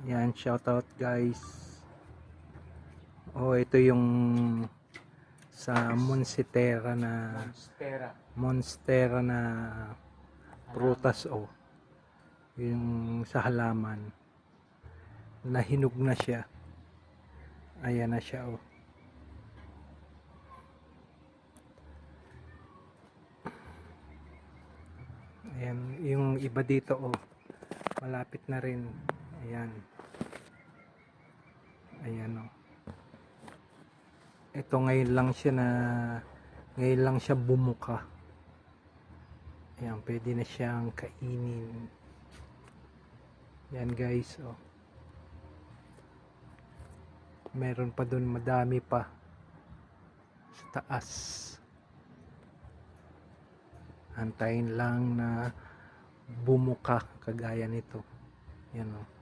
Yan, shoutout guys. Oh, ito yung sa monstera na prutas, oh. Yung sa halaman. Nahinog na siya. Ayan na siya, oh. Ayan, yung iba dito, oh. Malapit na rin. Ayan. Ayan, oh. Ito ngayon lang siya bumuka. Ayan, pwede na siyang kainin. Yan guys, oh. Meron pa dun, madami pa sa taas. Antayin lang na bumuka kagaya nito. Yan, oh.